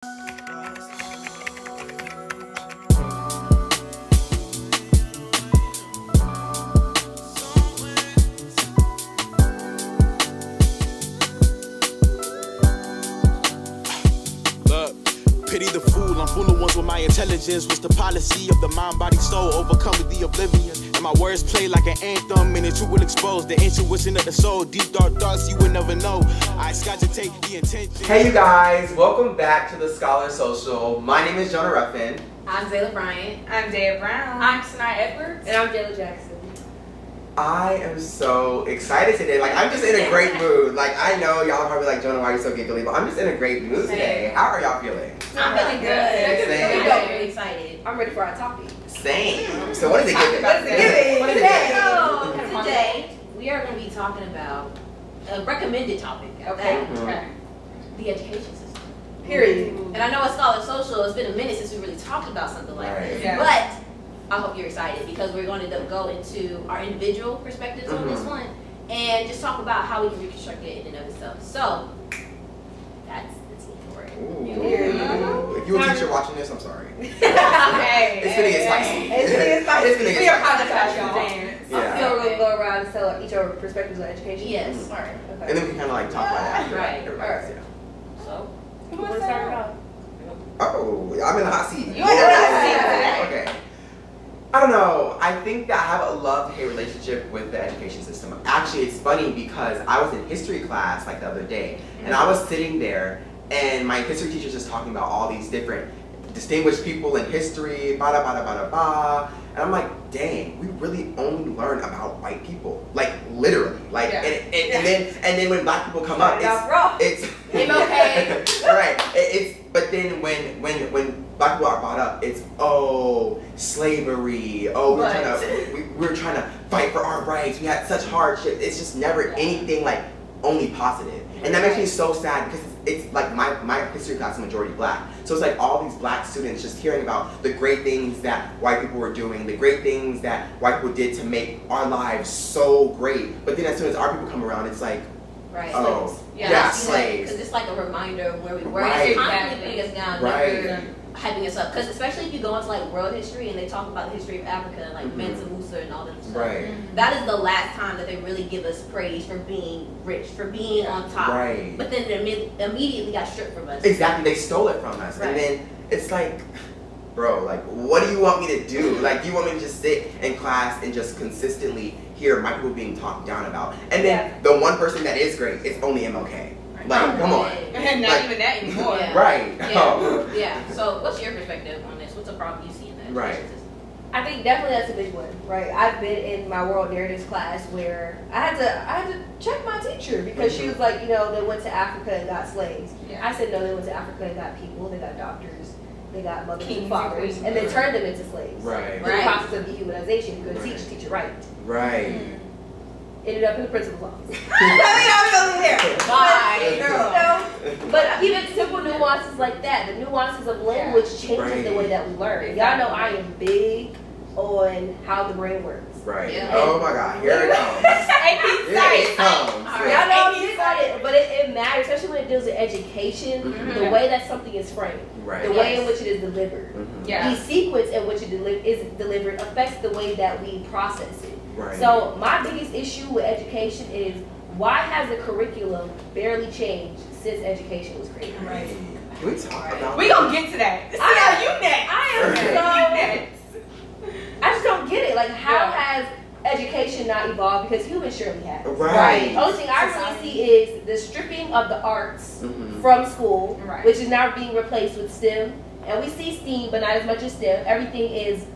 Pity the fool, I'm fooling ones with my intelligence. What's the policy of the mind, body, soul? Overcoming the oblivion. And my words play like an anthem, and the truth will expose the intuition of the soul. Deep dark thoughts you would never know. I cogitate the intention. Hey you guys, welcome back to the Scholar Social. My name is Jonah Ruffin. I'm Zayla Bryant. I'm Daya Brown. I'm Sanai Edwards. And I'm Jayla Jackson. I am so excited today. Like, I'm just in a great mood. Like, I know y'all are probably like, Jonah, why are you so giggly? But I'm just in a great mood today. How are y'all feeling? I'm feeling good. Same. I'm really excited. I'm ready for our topic. Same. So what is it giving? Today, we are going to be talking about a recommended topic. Okay. The education system. Period. And I know at Scholar Social, it's been a minute since we really talked about something like this. Yeah. But I hope you're excited because we're going to go into our individual perspectives on this one and just talk about how we can reconstruct it in and of itself. So, that's the team for it. Ooh. If you're a teacher watching this, I'm sorry. Hey, It's gonna get spicy. It's gonna get spicy. It's gonna We get are spicy. podcast, y'all. Yeah. So we're gonna go around and tell each of our perspectives on education. Yes. All right. Okay. And then we can kind of like talk about that. Right. Everybody's, So, Who wants to start it off? Oh, I'm in the hot seat. You in the hot seat today. Okay. I don't know. I think that I have a love-hate relationship with the education system. Actually, it's funny because I was in history class like the other day, and I was sitting there, and my history teacher's just talking about all these different distinguished people in history, bada bada bada ba, and I'm like, dang, we really only learn about white people, like literally, like, and then when black people come up, it's okay. right. But then when black people are brought up, it's slavery. We're trying to fight for our rights. We had such hardship. It's just never anything like only positive, and that makes me so sad because it's like my history class is majority black, so it's like all these black students just hearing about the great things that white people were doing, the great things that white people did to make our lives so great. But then as soon as our people come around, it's like, slaves. Because it's like a reminder of where we were. Right. It's constantly putting us down, Right. never hyping us up. Because especially if you go into like world history and they talk about the history of Africa, like Mansa Musa and all that stuff. Right. That is the last time that they really give us praise for being rich, for being on top. Right. But then it immediately got stripped from us. Exactly, they stole it from us, and then it's like, bro, like, what do you want me to do? Like, you want me to just sit in class and just consistently hear my people being talked down about? And then the one person that is great is only MLK. Like, come on. And not even that anymore. Yeah. Right. Yeah. Yeah. So, what's your perspective on this? What's a problem you see in that? Right. I think definitely that's a big one, right? I've been in my world narratives class where I had to check my teacher because she was like, they went to Africa and got slaves. Yeah. I said no, they went to Africa and got people, they got doctors, they got mothers and fathers, and they turned them into slaves. Right. The process of dehumanization, you couldn't teach it right. Right. Ended up in the principal's office. Bye. But even simple nuances like that, the nuances of language changes the way that we learn. Y'all know I am big on how the brain works. Right. Yeah. Oh my God, here it comes. Here it comes. Y'all know I'm excited, but it matters, especially when it deals with education, the way that something is framed, the way in which it is delivered. The sequence in which it is delivered affects the way that we process it. Right. So my biggest issue with education is, why has the curriculum barely changed since education was created? Right. Can we talk about We gonna get to that. I just don't get it. Like, how has education not evolved? Because humans surely have. Right. Only thing I really see is the stripping of the arts from school, which is now being replaced with STEM. And we see STEAM, but not as much as STEM. Everything is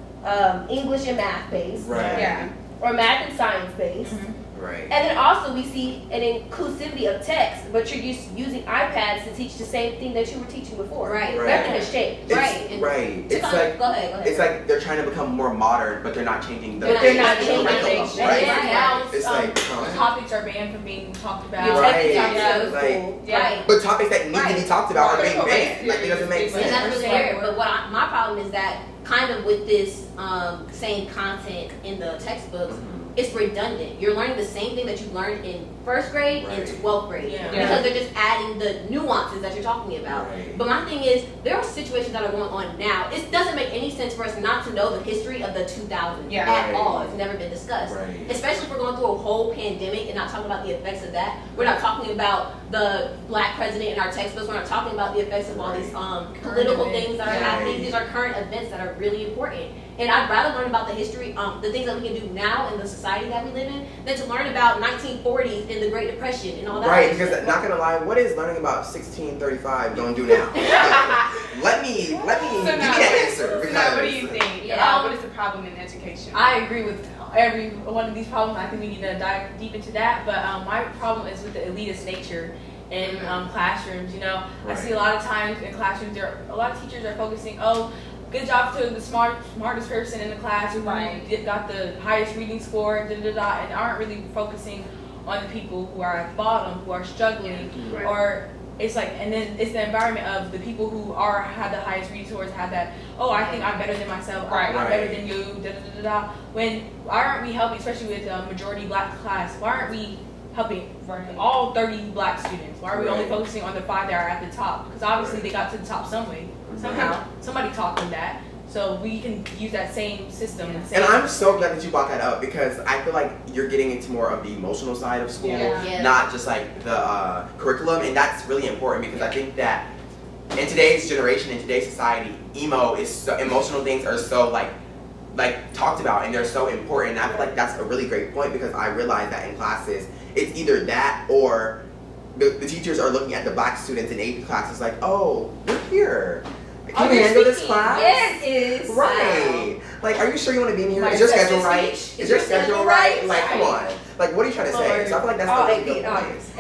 English and math based. Right. Yeah. Or math and science based. Right. And then also we see an inclusivity of text, but you're just using iPads to teach the same thing that you were teaching before. Right. Nothing has changed. It's, right. It's like, go ahead. It's like they're trying to become more modern, but they're not changing the They're not changing curriculum, things. right? Now, It's like, topics are banned from being talked about. You're taking Right. topics out of Like, school. Right. But topics that need to be talked about are being Critical race banned. Like, it doesn't make theory. And sense. that's really weird. But my problem is that kind of with this same content in the textbooks, it's redundant. You're learning the same thing that you learned in first grade and 12th grade because they're just adding the nuances that you're talking about. But my thing is, there are situations that are going on now. It doesn't make any sense for us not to know the history of the 2000s at all. It's never been discussed. Especially if we're going through a whole pandemic and not talking about the effects of that. We're not talking about the black president in our textbooks. We're not talking about the effects of all these political things that are happening. These are current events that are really important. And I'd rather learn about the history, the things that we can do now in the society that we live in, than to learn about 1940s and the Great Depression and all that. Right, because not gonna lie, what is learning about 1635 gonna do now? let me give you that answer. So now, what do you think? What is the problem in education? I agree with every one of these problems. I think we need to dive deep into that. But my problem is with the elitist nature in classrooms. You know, I see a lot of times in classrooms, a lot of teachers are focusing, good job to the smartest person in the class who got the highest reading score, and aren't really focusing on the people who are at the bottom, who are struggling, or it's like, and then it's the environment of the people who have the highest reading scores, have that, I think I'm better than myself, I'm better than you, When, why aren't we helping, especially with a majority black class, why aren't we helping all 30 black students? Why are we only focusing on the 5 that are at the top? Because obviously they got to the top some way. Somehow, somebody taught them that, so we can use that same system. And I'm so glad that you brought that up, because I feel like you're getting into more of the emotional side of school, not just like the curriculum, and that's really important, because I think that in today's generation, in today's society, emotional things are so like talked about, and they're so important. And I feel like that's a really great point, because I realize that in classes, it's either that or the teachers are looking at the black students in AP classes like, oh, you're here. Can you handle this class? Yes, it is. Right. Like, are you sure you want to be in here? Is your schedule right? Is your schedule right? Like, come on. Like, what are you trying to say? So I feel like that's all the AP good honors.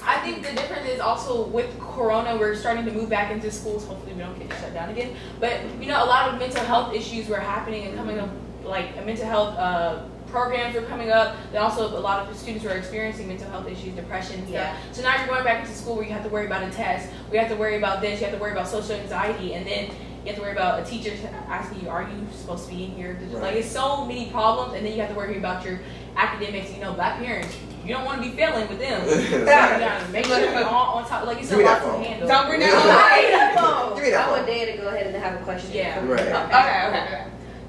I think the difference is also with Corona, we're starting to move back into schools. Hopefully we don't get shut down again. But, you know, a lot of mental health issues were happening and coming up, like mental health programs were coming up. Then also a lot of students were experiencing mental health issues, depression, stuff. So now you're going back into school where you have to worry about a test, we have to worry about this, you have to worry about social anxiety, and then you have to worry about a teacher asking you, are you supposed to be in here? Like, it's so many problems, and then you have to worry about your academics. You know, black parents, you don't want to be failing with them. You gotta make sure you're on top. Like, it's a lot to handle. Don't bring that phone. I want Dan to go ahead and have a question. Okay.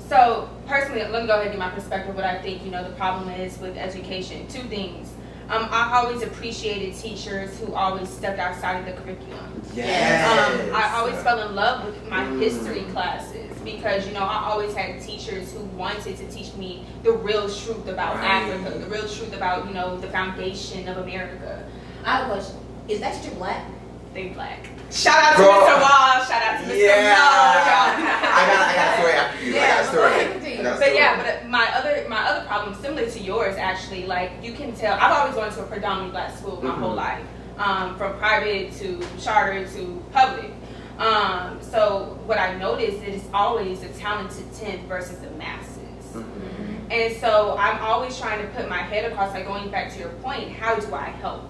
So, personally, let me go ahead and give my perspective what I think, the problem is with education. 2 things. I always appreciated teachers who always stepped outside of the curriculum. Yes. I always fell in love with my history classes because, I always had teachers who wanted to teach me the real truth about Africa, the real truth about, the foundation of America. I have a question. Is that teacher black? They black. Shout out to Mr. Wall. Shout out to Mr. I got a story after you. I got a story. But my other problem, similar to yours, actually, like you can tell. I've always gone to a predominantly black school my whole life, from private to charter to public. So what I noticed is it's always the talented 10th versus the masses. And so I'm always trying to put my head across, like going back to your point, how do I help?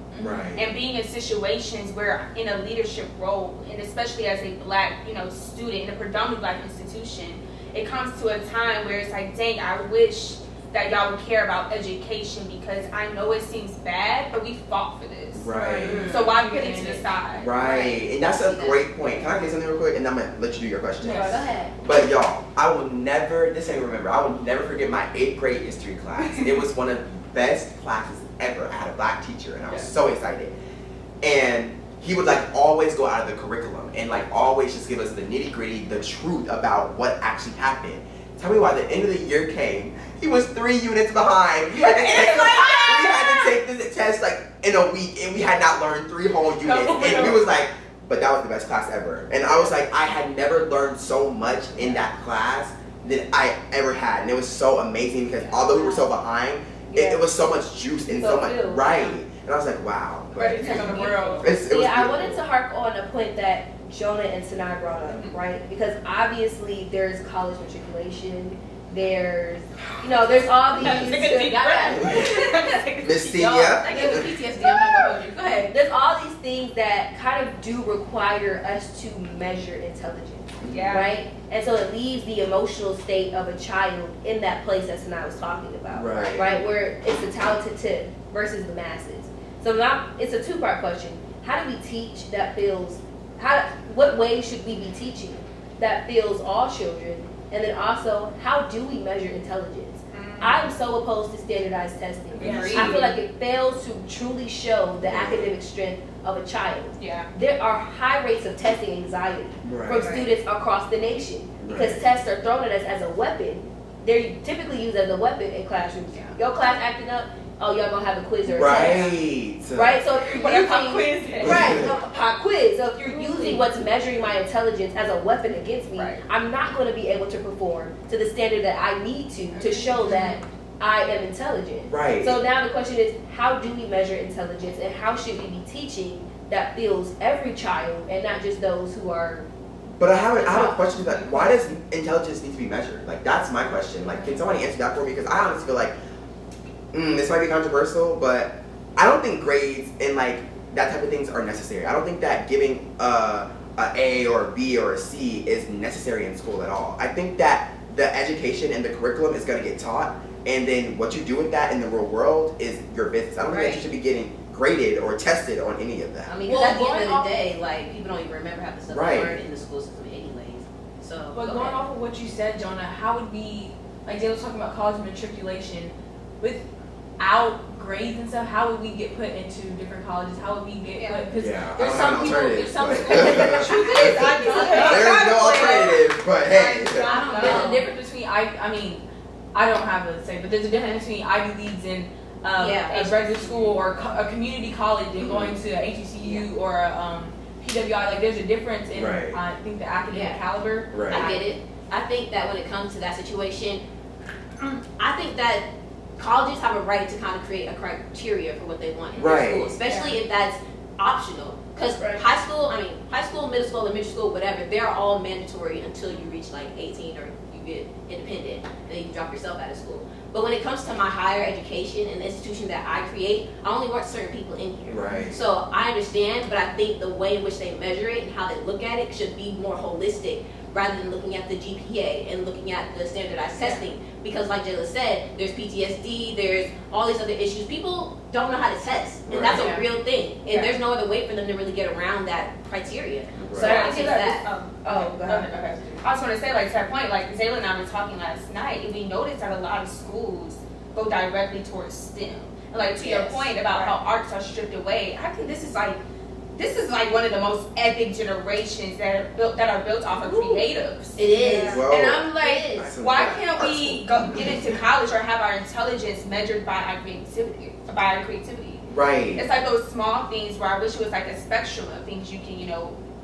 And being in situations where in a leadership role, and especially as a black, student in a predominantly black institution, it comes to a time where it's like, dang, I wish that y'all would care about education, because I know it seems bad, but we fought for this. So why put it to the side? And that's a great point. Can I say something real quick? And I'm going to let you do your question. Go ahead. But y'all, I will never forget my 8th grade history class. It was one of the best classes ever. I had a black teacher, and I was so excited. And he would always go out of the curriculum and always just give us the nitty gritty, the truth about what actually happened. Tell me why the end of the year came, he was 3 units behind. We had to take this test in a week, and we had not learned 3 whole units. And we was like, but that was the best class ever. And I was like, I had never learned so much in that class than I ever had. And it was so amazing, because although we were so behind, it was so much juice and so much, And I was like, wow. Ready to take on the world. I wanted to harp on a point that Jonah and Sinai brought up, right? Because obviously there's college matriculation, There's, you know, there's all these. Miss Celia. I gave the PTSD. I'm not gonna hold you. Go ahead. There's all these things that kind of do require us to measure intelligence. Yeah. Right? And so it leaves the emotional state of a child in that place that I was talking about. Right. Right? Where it's the talented tip versus the masses. So now it's a two-part question. How do we teach that feels, what way should we be teaching that feels all children? And then also, how do we measure intelligence? I'm so opposed to standardized testing. I feel like it fails to truly show the academic strength of a child. Yeah. There are high rates of testing anxiety from students across the nation because tests are thrown at us as a weapon. They're typically used as a weapon in classrooms. Your class acting up, oh, y'all gonna have a quiz or a test. Right. So if you're using a pop quiz. So if you're using what's measuring my intelligence as a weapon against me, I'm not going to be able to perform to the standard that I need to show that I am intelligent. Right. So now the question is, how do we measure intelligence, and how should we be teaching that feels every child and not just those who are? But I have a question. Like, why does intelligence need to be measured? Like, that's my question. Like, can somebody answer that for me? Because I honestly feel like this might be controversial, but I don't think grades and like that type of things are necessary. I don't think that giving a A or a B or a C is necessary in school at all. I think that the education and the curriculum is going to get taught, and then what you do with that in the real world is your business. I don't think that you should be getting graded or tested on any of that. I mean, because at the end of the day, like, people don't even remember half the stuff they learn in the school system anyways. So, but going off of what you said, Jonah, how would we, like Jay was talking about college matriculation, without grades and stuff, how would we get put into different colleges? How would we get put? Because there's some people, there's some schools. There's no alternative, but hey. There's a difference between, I mean, I don't have a say, but there's a difference between Ivy Leagues and a regular school or a community college and going to a HBCU or a PWI. Like, there's a difference in, I think, the academic caliber. I get it. I think that when it comes to that situation, I think that colleges have a right to kind of create a criteria for what they want in their school, especially if that's optional. Because high school, middle school, elementary school, whatever, they're all mandatory until you reach like 18 or you get independent, and then you drop yourself out of school. But when it comes to my higher education and the institution that I create, I only want certain people in here. So I understand, but I think the way in which they measure it and how they look at it should be more holistic, rather than looking at the GPA and looking at the standardized testing. Because like Jayla said, there's PTSD, there's all these other issues. People don't know how to test, and that's a real thing. And there's no other way for them to really get around that criteria. So I think that. Okay. I was going to say, like, to that point, like, Zayla and I were talking last night, and we noticed that a lot of schools go directly towards STEM. And, like, to your point about how arts are stripped away, I think this is like one of the most epic generations that are built off of creatives. It is. Well, and I'm like, why can't we get into college or have our intelligence measured by our creativity? Right. It's like those small things where I wish it was like a spectrum of things you can,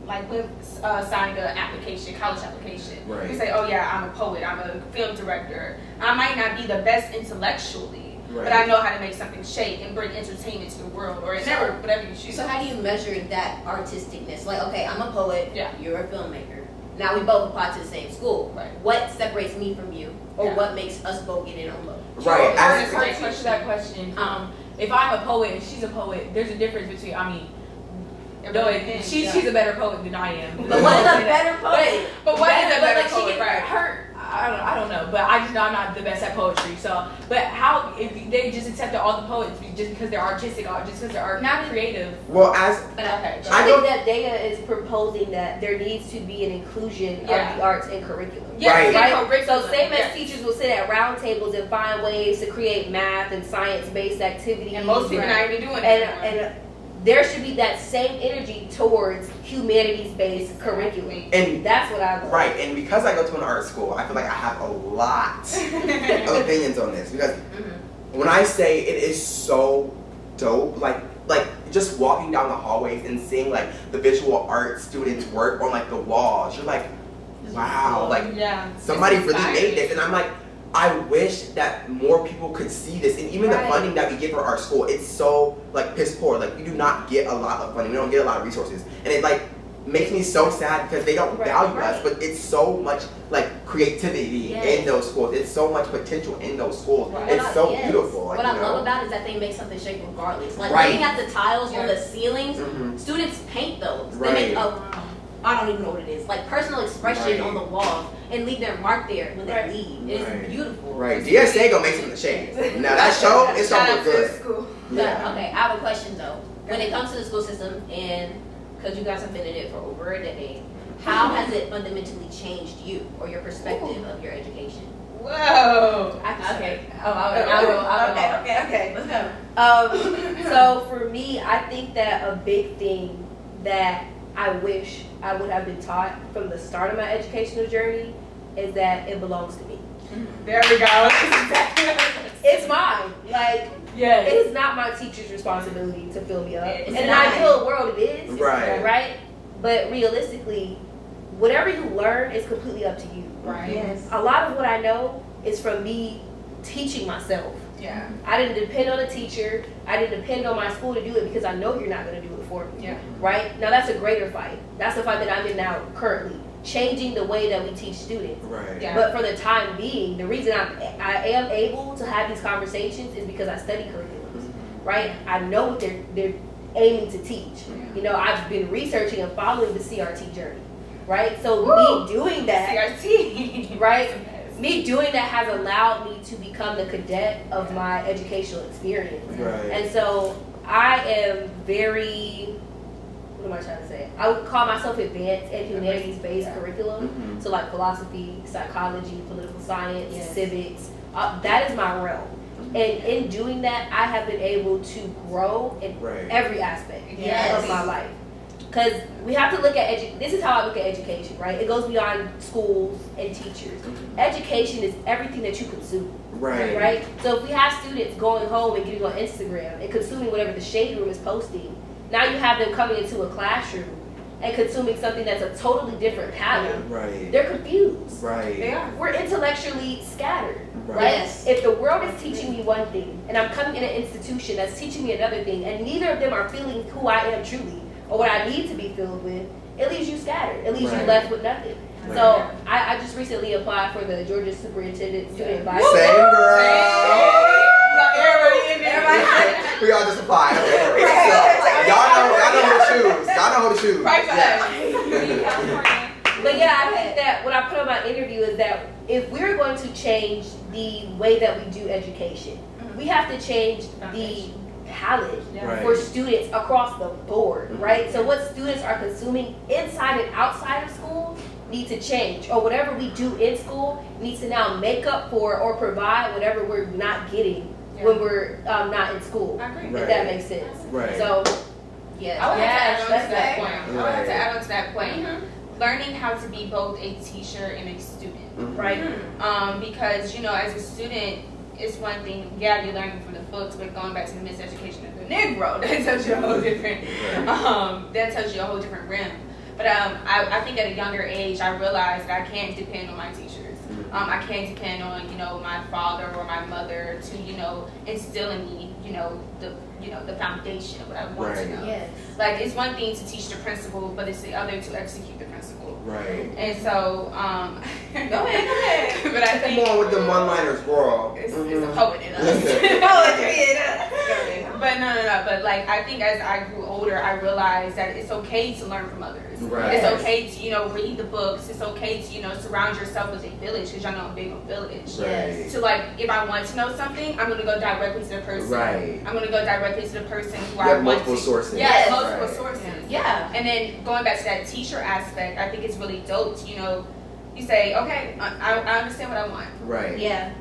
like with signing an application, college application. You say, oh yeah, I'm a poet, I'm a film director. I might not be the best intellectually, but I know how to make something shake and bring entertainment to the world, or whatever you choose. So how do you measure that artisticness? Like, okay, I'm a poet, you're a filmmaker. Now we both apply to the same school. What separates me from you, or what makes us both get in on both? Right. To answer that question, if I'm a poet and she's a poet, there's a difference between, she's a better poet than I am. But what is a better poet? But what is a better poet? I don't know, but I just know I'm not the best at poetry. So, but how, if they just accepted all the poets just because they're artistic, or just because they're not creative? Well, I think that Daya is proposing that there needs to be an inclusion of the arts in curriculum. Right. So same as teachers will sit at round tables and find ways to create math and science-based activities. And most people not even doing it. And there should be that same energy towards humanities-based curriculum. And that's what I love. Right, and because I go to an art school, I feel like I have a lot of opinions on this. Because when I say it is so dope, like just walking down the hallways and seeing like the visual art students work on like the walls, you're like, wow, like somebody really made this. And I'm like, I wish that more people could see this, and even the funding that we get for our school, it's so like piss poor. Like, we do not get a lot of funding, we don't get a lot of resources, and it like makes me so sad because they don't value us, but it's so much like creativity in those schools. It's so much potential in those schools. It's so beautiful. Like, what I love about it is that they make something shape regardless. Like looking at the tiles on the ceilings, students paint those. They make I don't even know what it is. Like personal expression on the walls and leave their mark there when they leave. It's beautiful. DSA gonna make some of the shades. Now that show is gonna look good. Okay, I have a question though. When it comes to the school system, and because you guys have been in it for over a decade, how has it fundamentally changed you or your perspective of your education? Whoa. Okay. Okay. Let's go. So for me, I think that a big thing that I wish I would have been taught from the start of my educational journey is that it belongs to me. There we go. It's mine. Like, it is not my teacher's responsibility to fill me up. In an ideal world, it is. Right? But realistically, whatever you learn is completely up to you. A lot of what I know is from me teaching myself. I didn't depend on a teacher. I didn't depend on my school to do it because I know you're not going to do it for me. Right? Now that's a greater fight. That's the fight that I'm in now currently. Changing the way that we teach students. But for the time being, the reason I am able to have these conversations is because I study curriculums. Right? I know what they're aiming to teach. You know, I've been researching and following the CRT journey. Right? So me doing that, CRT. Right? Me doing that has allowed me to become the cadet of my educational experience. And so I am very, what am I trying to say? I would call myself advanced and humanities-based curriculum. So like philosophy, psychology, political science, civics, that is my realm. And in doing that, I have been able to grow in every aspect of my life. Because we have to look at this is how I look at education, right? It goes beyond schools and teachers. Education is everything that you consume, right? So if we have students going home and getting on Instagram and consuming whatever the shade room is posting, now you have them coming into a classroom and consuming something that's a totally different pattern. They're confused. They are. We're intellectually scattered, right? If the world is teaching me one thing and I'm coming in an institution that's teaching me another thing, and neither of them are feeling who I am truly, or what I need to be filled with, it leaves you scattered. It leaves you left with nothing. So I just recently applied for the Georgia Superintendent Student Advisor. Same girl. Everybody. We all just applied. Y'all know who to choose. Y'all know who to choose. But yeah, I think that what I put on my interview is that if we're going to change the way that we do education, we have to change the palette for students across the board, right? So what students are consuming inside and outside of school need to change, or whatever we do in school needs to now make up for or provide whatever we're not getting when we're not in school. If that makes sense. So I would have to add on to that point. Learning how to be both a teacher and a student, because, you know, as a student, it's one thing, you're learning from the books, but going back to the miseducation of the Negro, that tells you a whole different, realm. But I think at a younger age, I realized that I can't depend on my teachers. I can't depend on, you know, my father or my mother to, you know, instill in me, the foundation of what I want to know. Like, it's one thing to teach the principle, but it's the other to execute the principle. And so, go ahead. But I think more with the one-liners, girl. It's a poet in us. Poetry in us. But no. But like, I think as I grew older, I realized that it's okay to learn from others. It's okay to, you know, read the books. It's okay to, you know, surround yourself with a village, because y'all know I'm big on village. So like, if I want to know something, I'm going to go directly to the person. I'm going to go directly to the person who I want to. Multiple sources. Multiple sources. And then going back to that teacher aspect, I think it's really dope to, you know, you say, okay, I understand what I want.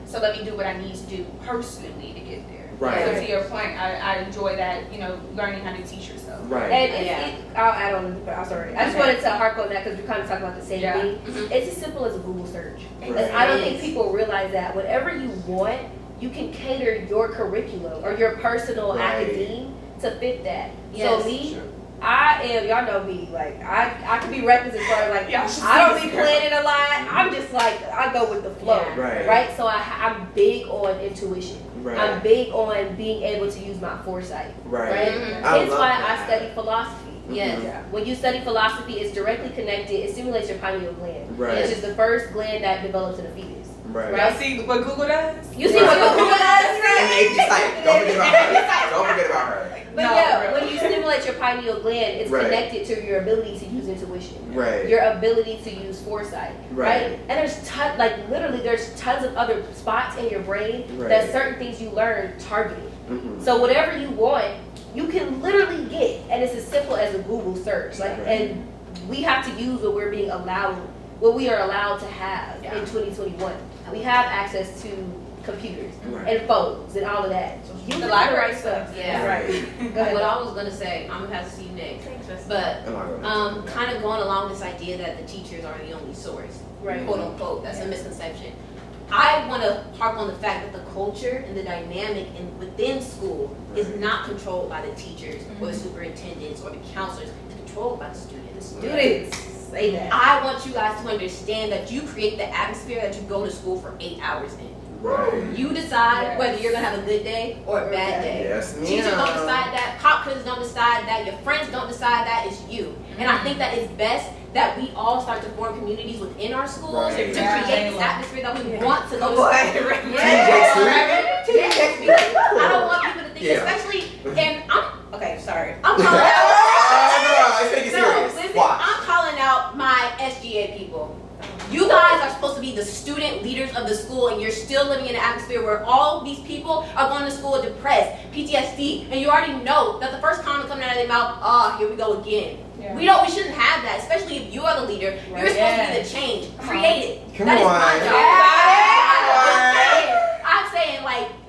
So let me do what I need to do personally to get there. So to your point, I enjoy that, you know, learning how to teach yourself. And I'll add on. I'm sorry. I just wanted to harp on that because we're kind of talking about the same thing. It's as simple as a Google search. I don't think people realize that whatever you want, you can cater your curriculum or your personal academe to fit that. So me, I am, y'all know me, like, I can be reckless as far as, like, I don't be planning a lot. I'm just like, I go with the flow, right? So I'm big on intuition. I'm big on being able to use my foresight, right? Hence why I study philosophy. Yes. Yeah. When you study philosophy, it's directly connected. It stimulates your pineal gland, right. which is the first gland that develops in a fetus. Right. Y'all see what Google does? You see what Google does? And AP Psych. Don't forget about her. Don't forget about her. But when you stimulate your pineal gland, it's connected to your ability to use intuition, your ability to use foresight, right? And there's literally there's tons of other spots in your brain that certain things you learn targeted. So whatever you want, you can literally get, and it's as simple as a Google search. And we have to use what we are allowed to have in 2021. We have access to computers and phones and all of that. Use the library stuff. Yeah. Right. What I was gonna say, I'm gonna have to see you next. But kind of going along this idea that the teachers are the only source, quote unquote. That's a misconception. I want to harp on the fact that the culture and the dynamic within school is not controlled by the teachers or the superintendents or the counselors. It's controlled by the students. Students. Say that. I want you guys to understand that you create the atmosphere that you go to school for 8 hours in. Right. You decide whether you're gonna have a good day or a bad day. Yes, ma'am. Teachers don't decide that. Pop quizzes don't decide that. Your friends don't decide that. It's you. And I think that it's best that we all start to form communities within our schools to create this atmosphere that we want to go to school. I don't want people to think, especially, and I'm calling out. I'm calling out my SGA people. You guys are supposed to be the student leaders of the school, and you're still living in an atmosphere where all these people are going to school depressed, PTSD, and you already know that the first comment coming out of their mouth, here we go again. Yeah. We shouldn't have that, especially if you are the leader. You're supposed to be the change. Create it. That is my job. I'm saying,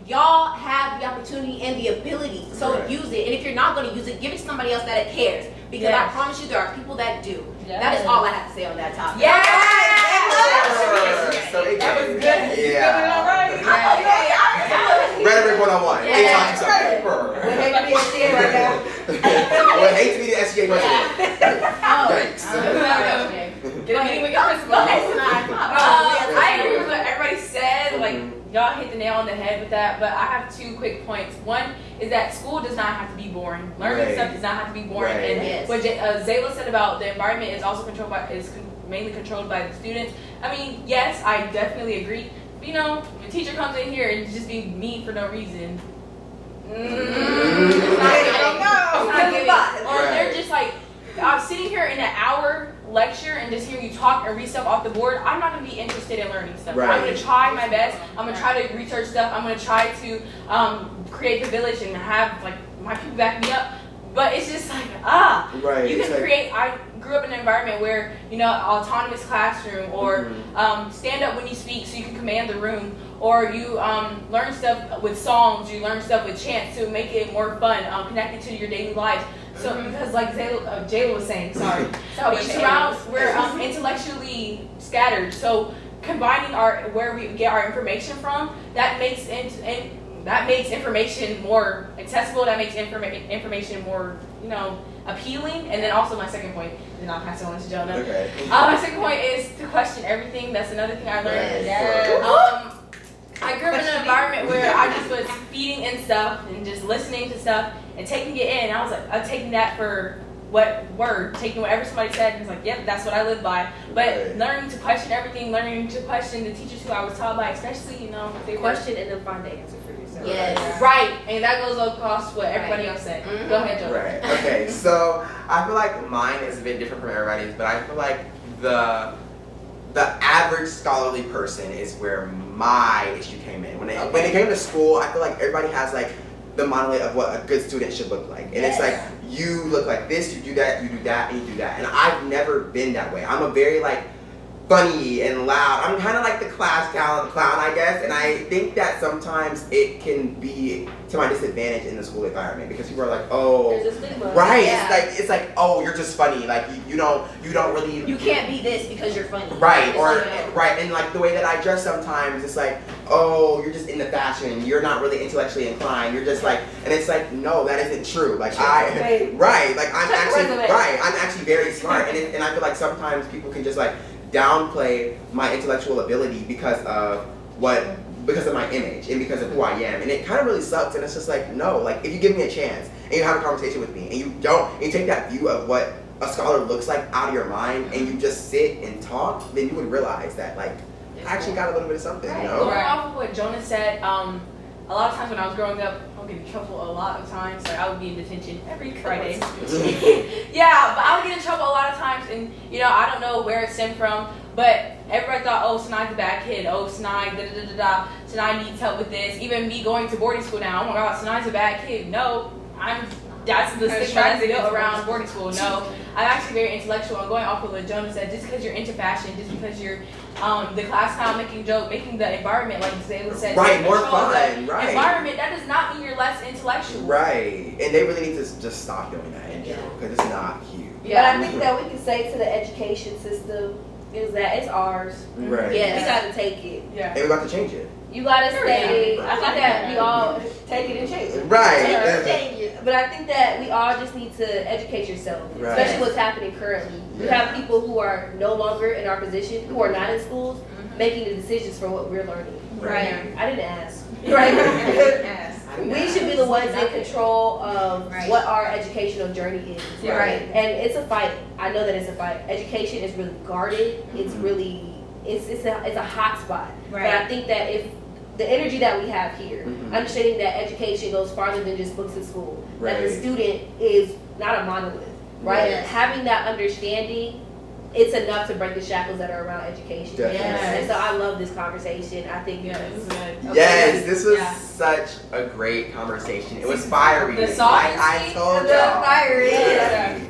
y'all have the opportunity and the ability, so use it. And if you're not going to use it, give it to somebody else that cares. Because I promise you, there are people that do. That is all I have to say on that topic. That was good. Yeah. All right. Rhetoric 101. Would hate to be a SGA right now. Would hate to be the SGA president. Thanks. Get a meeting with your principal. I agree with what everybody said. Y'all hit the nail on the head with that, but I have 2 quick points. One is that school does not have to be boring. Learning stuff does not have to be boring. And what Zayla said about the environment is also mainly controlled by the students. I mean, yes, I definitely agree. But the teacher comes in here and just be mean for no reason. Or they're just I'm sitting here in an hour lecture and just hearing you talk and read stuff off the board. I'm not going to be interested in learning stuff. I'm going to try my best. I'm going to try to research stuff. I'm going to try to create the village and have my people back me up. But it's just you can create. I grew up in an environment where autonomous classroom or stand up when you speak so you can command the room, or you learn stuff with songs, you learn stuff with chants to make it more fun, connected to your daily lives. So because Jayla was saying, we're intellectually scattered. So combining where we get our information from, that makes information more accessible. That makes information more appealing. And then also my second point, and I'll pass it on to Jonah. Okay. My second point is to question everything. That's another thing I learned. I grew up in an environment where I just was feeding in stuff and just listening to stuff and taking it in. I was I'm taking that for taking whatever somebody said, and it's yep, that's what I live by. But learning to question everything, learning to question the teachers who I was taught by, especially, if they question and then find the answer for yourself. Yes. Right. And that goes across what everybody else said. Go ahead, Joe. Right. Okay, so I feel like mine is a bit different from everybody's, but I feel like the average scholarly person is where my issue came in. When it came to school, I feel like everybody has the monolith of what a good student should look like. And it's you look like this, you do that, and you do that. And I've never been that way. I'm a very funny and loud. I'm kind of like the class clown, I guess. And I think that sometimes it can be to my disadvantage in the school environment because people are there's a stigma. Right. Yeah. It's oh, you're just funny. You don't really. You can't be this because you're funny. Right. Right. And the way that I dress sometimes, it's oh, you're just into fashion. You're not really intellectually inclined. You're just and it's no, that isn't true. I'm actually very smart, and I feel sometimes people can just downplay my intellectual ability because of what because of my image and because of who I am. And it kind of really sucks. And it's just like, no, like if you give me a chance and you have a conversation with me and you take that view of what a scholar looks like out of your mind and you just sit and talk, then you would realize that like I actually got a little bit of something, you know? Going off of what Jonah said, a lot of times when I was growing up, I would get in trouble a lot of times. Like I would be in detention every Friday. Yeah, but I would get in trouble a lot of times, and you know I don't know where it stemmed from, but everybody thought, oh, Sinai's a bad kid. Oh, Sinai, Sinai needs help with this. Even me going to boarding school now, oh my God, Sinai's a bad kid. No, that's the stigma that's built around boarding school. No, I'm actually very intellectual. I'm going off of what Jonah said. Just because you're into fashion, just because you're the class style, making the environment, like Zayla said, right, more fun, right? Environment, that does not mean you're less intellectual. Right, and they really need to just stop doing that in general because it's not huge. Yeah, but I think that we can say to the education system is that it's ours. Right. Yeah, we got to take it. Yeah. And we got to change it. You got to stay. I think that we all take it and change it. Right. Change it. But I think that we all just need to educate yourself, right. Especially what's happening currently. We have people who are no longer in our position, who are not in schools, making the decisions for what we're learning. Right. I didn't ask. Right. We should be the ones in control of what our educational journey is. Right. And it's a fight. I know that it's a fight. Education is really guarded. It's really it's a hot spot. Right. But I think that if the energy that we have here, understanding that education goes farther than just books in school, that the student is not a monolith, right? Yes. Having that understanding, it's enough to break the shackles that are around education. Yes. And so I love this conversation. I think this was such a great conversation. It was fiery. The like I told y'all. Fiery.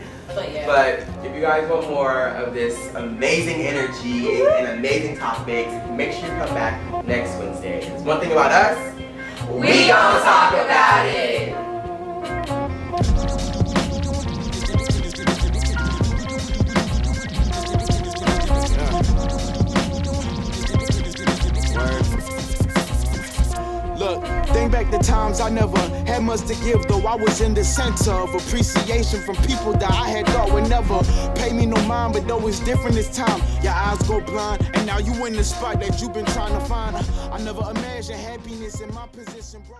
But if you guys want more of this amazing energy and amazing topics, make sure you come back next Wednesday. Because one thing about us, we gonna talk about it. Look, think back to times I never had much to give, though I was in the center of appreciation from people that I had thought would never pay me no mind, but though it's different this time, your eyes go blind, and now you in the spot that you've been trying to find. I never imagined happiness in my position, bro.